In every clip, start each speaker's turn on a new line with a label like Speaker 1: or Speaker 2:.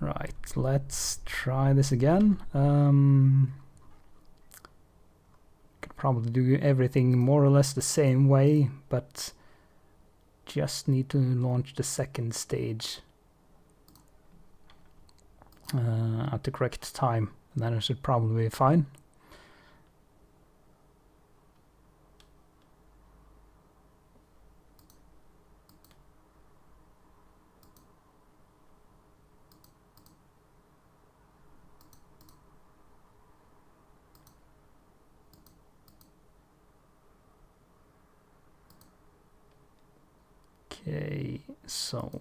Speaker 1: Right, let's try this again. Could probably do everything more or less the same way, but just need to launch the second stage at the correct time, and then it should probably be fine. Okay, so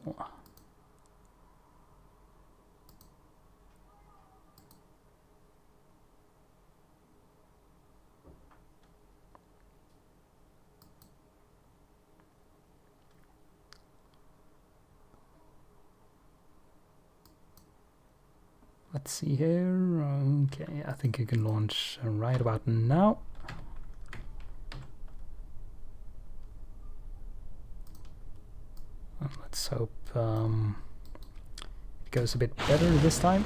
Speaker 1: let's see here. Okay, I think you can launch right about now. Let's hope it goes a bit better this time.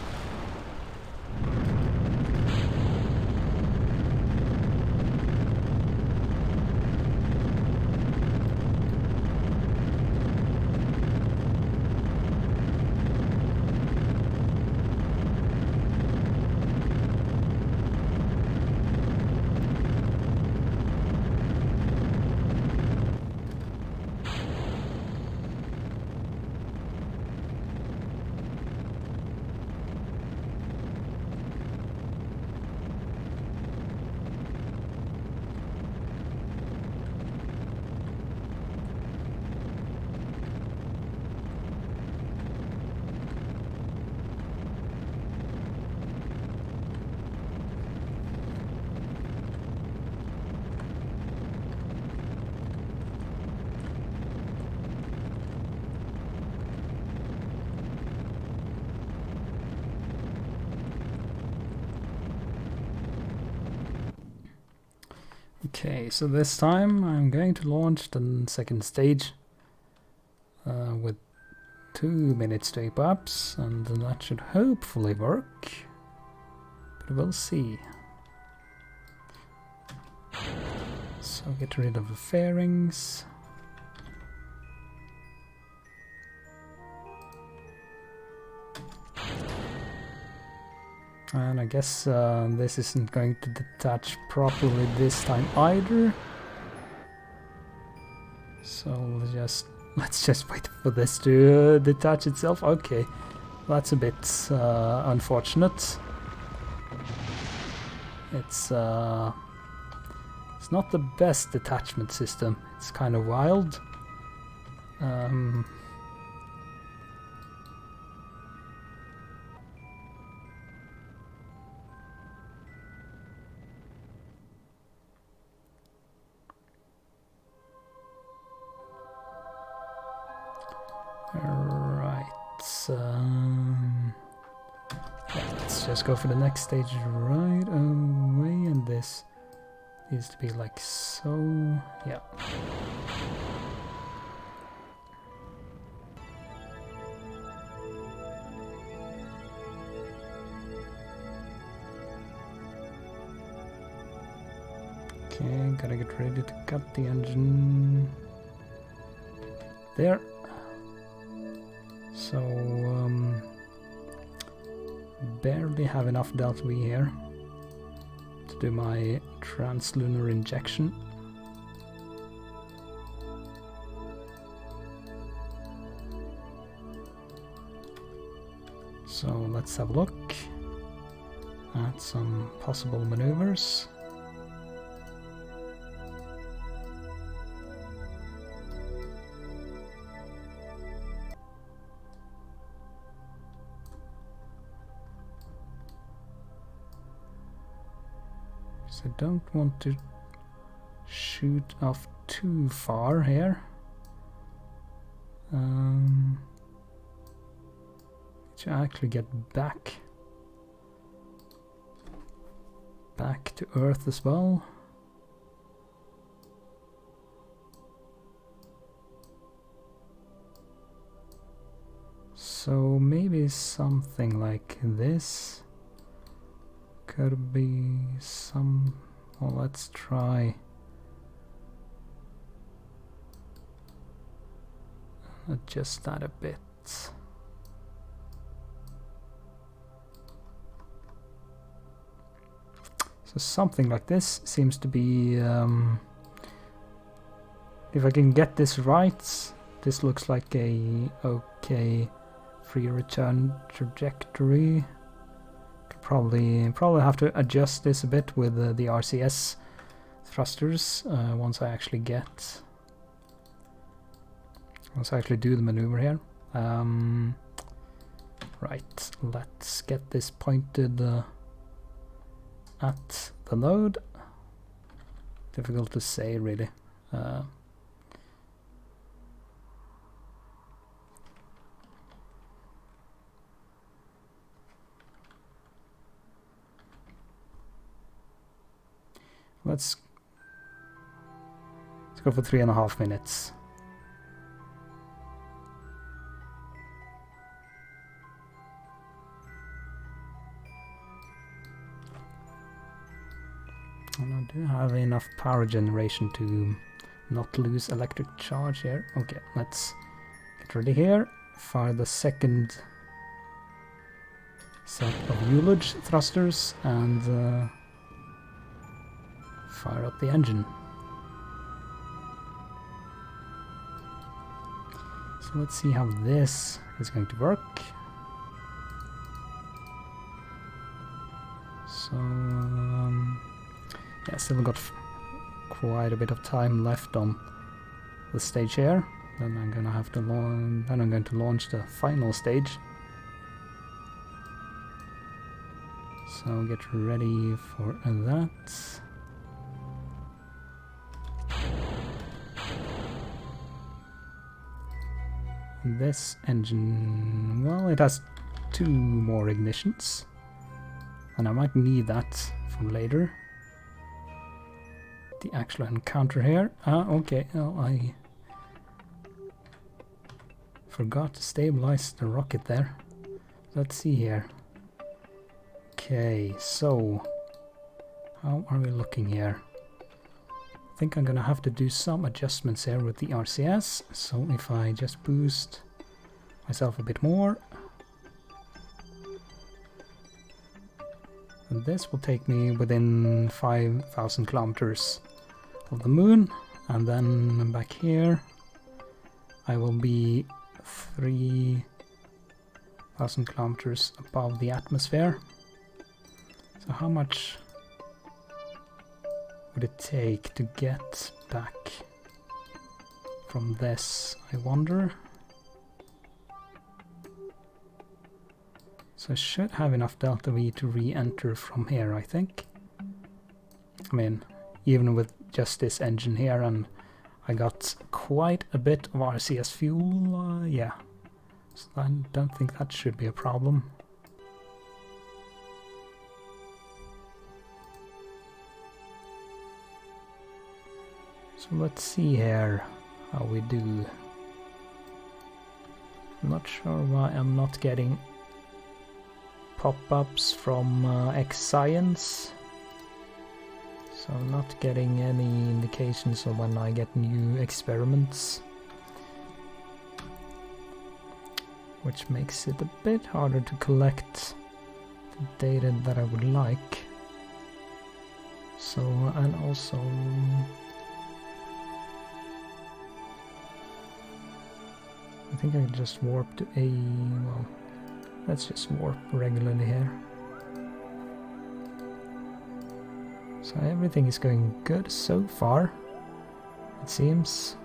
Speaker 1: Okay, so this time I'm going to launch the second stage with 2 minutes tape ups, and that should hopefully work, but we'll see. So get rid of the fairings. And I guess this isn't going to detach properly this time either. So let's just wait for this to detach itself. Okay, that's a bit unfortunate. It's not the best detachment system. It's kind of wild. Let's just go for the next stage right away, and this needs to be like so. Yeah. Okay, gotta get ready to cut the engine. There. So, barely have enough delta V here to do my trans-lunar injection. So let's have a look at some possible maneuvers. I don't want to shoot off too far here. To actually get back to Earth as well. So maybe something like this could be some... Well, let's try adjust that a bit. So something like this seems to be, if I can get this right, this looks like a okay free return trajectory. Could probably have to adjust this a bit with the RCS thrusters once I actually do the maneuver here. Right, let's get this pointed at the node. Difficult to say, really. Let's go for 3.5 minutes. And I do have enough power generation to not lose electric charge here. Okay, let's get ready here. Fire the second set of ullage thrusters and fire up the engine. So let's see how this is going to work. So yeah, still got quite a bit of time left on the stage here. Then I'm gonna have to launch. Then I'm going to launch the final stage. So get ready for that. This engine, well, it has 2 more ignitions, and I might need that for later. The actual encounter here. Okay, well, I forgot to stabilize the rocket there. Let's see here. Okay, so how are we looking here? I think I'm gonna have to do some adjustments here with the RCS. So if I just boost myself a bit more, and this will take me within 5,000 kilometers of the moon, and then back here I will be 3,000 kilometers above the atmosphere. So how much would it take to get back from this, I wonder? So I should have enough delta V to re-enter from here, I think. I mean, even with just this engine here, and I got quite a bit of RCS fuel, yeah. So I don't think that should be a problem. So let's see here how we do. I'm not sure why I'm not getting pop-ups from X-Science. So I'm not getting any indications of when I get new experiments, which makes it a bit harder to collect the data that I would like. So, and also I think I just warp to a, well, let's just warp regularly here. So everything is going good so far, it seems.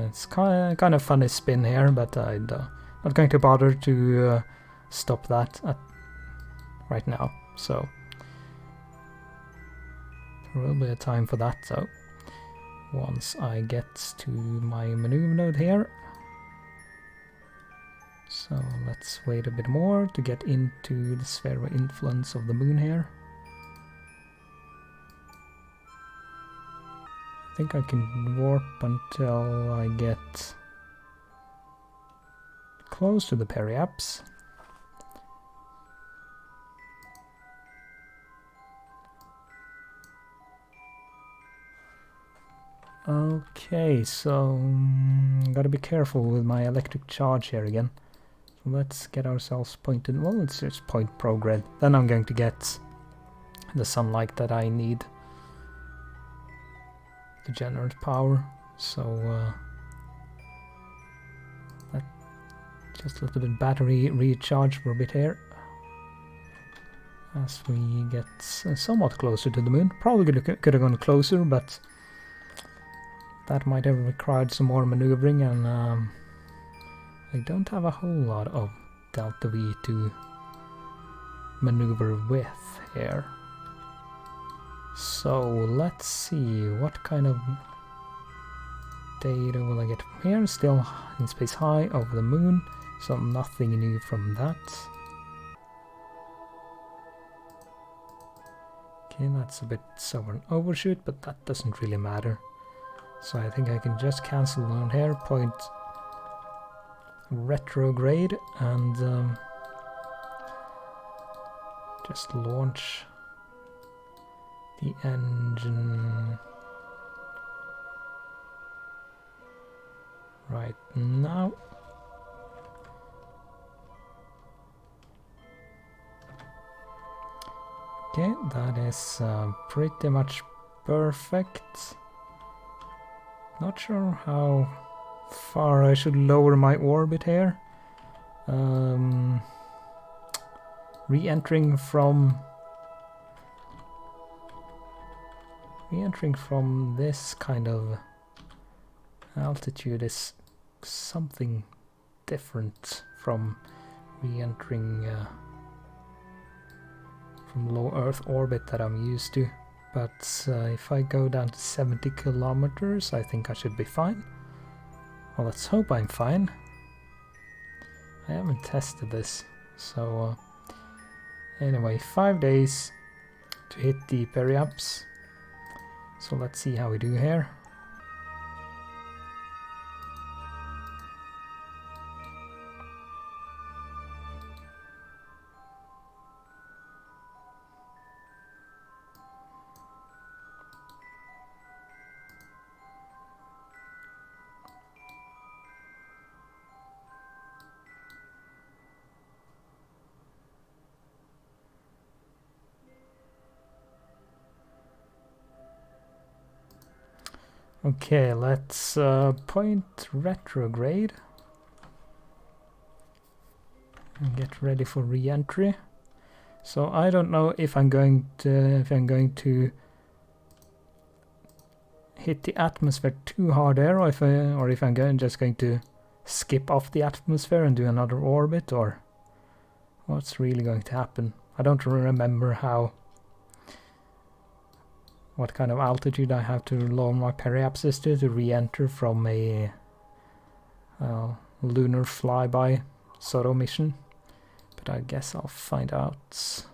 Speaker 1: It's kind of funny spin here, but I'm not going to bother to stop that right now. So there will be a time for that though. Once I get to my maneuver node here, So let's wait a bit more to get into the sphere of influence of the moon here. I think I can warp until I get close to the periaps. Okay, so gotta be careful with my electric charge here again. So let's get ourselves pointed. Well, let's just point prograde. Then I'm going to get the sunlight that I need to generate power. So just a little bit battery recharge for a bit here as we get somewhat closer to the moon. Probably could have gone closer, but that might have required some more maneuvering, and I don't have a whole lot of delta V to maneuver with here. So let's see what kind of data will I get from here. Still in space high over the moon, so nothing new from that. Okay, that's a bit of an overshoot, but that doesn't really matter. So I think I can just cancel on here, point retrograde, and just launch the engine right now. Okay, that is pretty much perfect. Not sure how far I should lower my orbit here. Re-entering from this kind of altitude is something different from re-entering from low Earth orbit that I'm used to. But if I go down to 70 kilometers, I think I should be fine. Well, let's hope I'm fine. I haven't tested this, so anyway, 5 days to hit the periaps. So let's see how we do here. Okay, let's point retrograde and get ready for re-entry. So I don't know if I'm going to hit the atmosphere too hard there, or if I'm just going to skip off the atmosphere and do another orbit, or what's really going to happen. I don't remember what kind of altitude I have to lower my periapsis to re-enter from a lunar flyby sort of mission, but I guess I'll find out.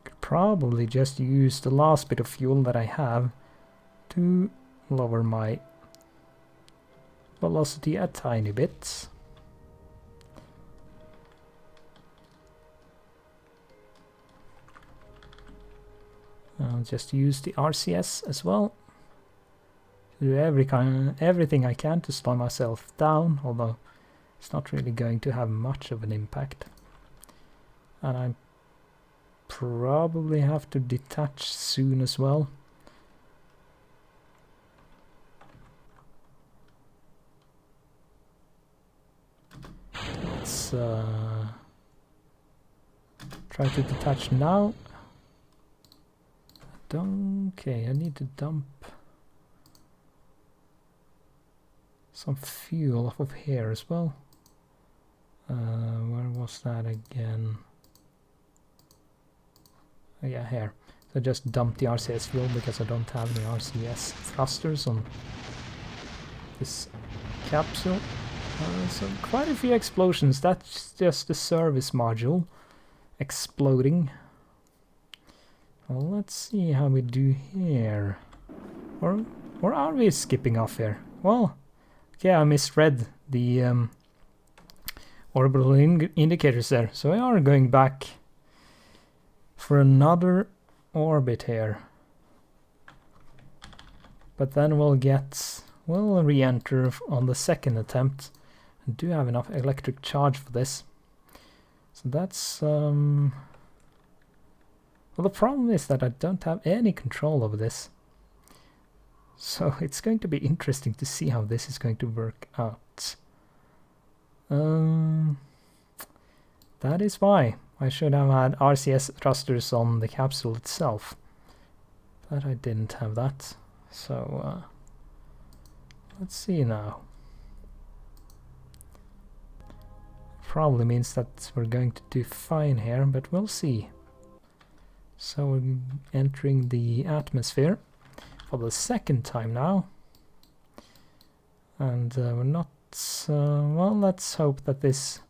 Speaker 1: Could probably just use the last bit of fuel that I have to lower my velocity a tiny bit. I'll just use the RCS as well. Do everything I can to slow myself down, although it's not really going to have much of an impact. And I probably have to detach soon as well. Let's try to detach now. Okay, I need to dump some fuel off of here as well. Where was that again? Oh, yeah, here. I just dumped the RCS fuel because I don't have any RCS thrusters on this capsule. So quite a few explosions. That's just the service module exploding. Well, let's see how we do here. Or are we skipping off here? Well, okay, I misread the orbital indicators there. So we are going back for another orbit here. But then we'll re-enter on the second attempt. I do have enough electric charge for this. So that's well, the problem is that I don't have any control over this. So it's going to be interesting to see how this is going to work out. That is why I should have had RCS thrusters on the capsule itself. But I didn't have that. So let's see now. Probably means that we're going to do fine here, but we'll see. So we're entering the atmosphere for the second time now. And we're not... well, let's hope that this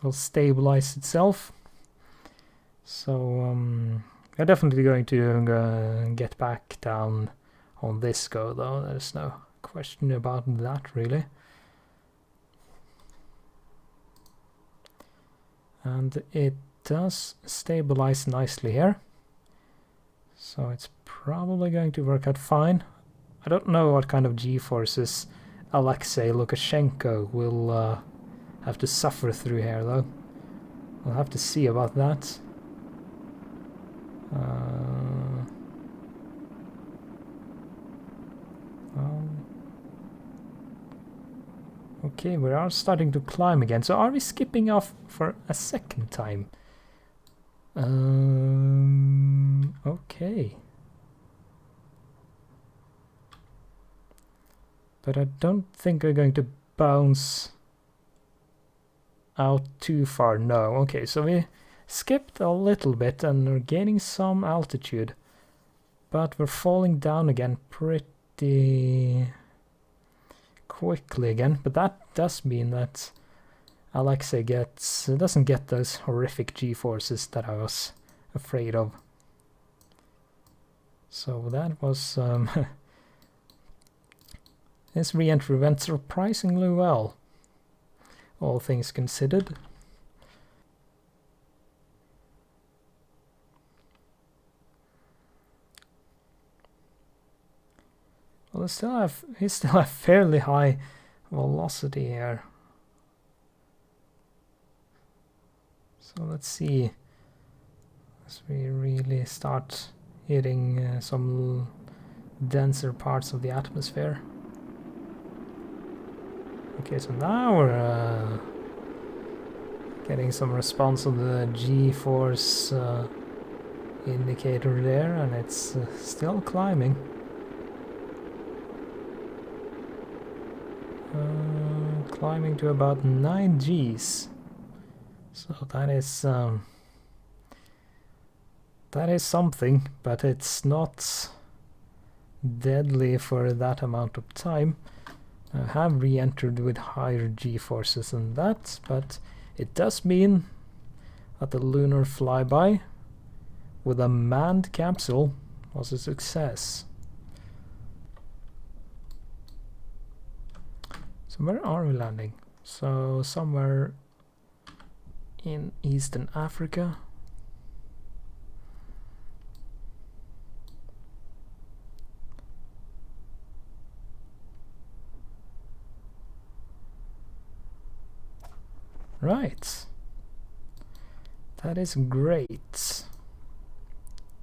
Speaker 1: will stabilize itself. So we're definitely going to get back down on this go, though. There's no question about that, really. And it does stabilize nicely here. So it's probably going to work out fine. I don't know what kind of G-forces Alexei Lukashenko will have to suffer through here, though. We'll have to see about that. Okay, we are starting to climb again. So are we skipping off for a second time? Okay. But I don't think we're going to bounce out too far. No. Okay, so we skipped a little bit and we're gaining some altitude. But we're falling down again pretty quickly again. But that does mean that Alexei doesn't get those horrific G-forces that I was afraid of. So that was... this re-entry went surprisingly well, all things considered. Well, he still have fairly high velocity here. So let's see, as we really start hitting some denser parts of the atmosphere. Okay, so now we're getting some response on the G-force indicator there, and it's still climbing. Climbing to about 9 Gs. So that is something, but it's not deadly for that amount of time. I have re-entered with higher G-forces than that, but it does mean that the lunar flyby with a manned capsule was a success. So where are we landing? So somewhere in Eastern Africa. Right. That is great.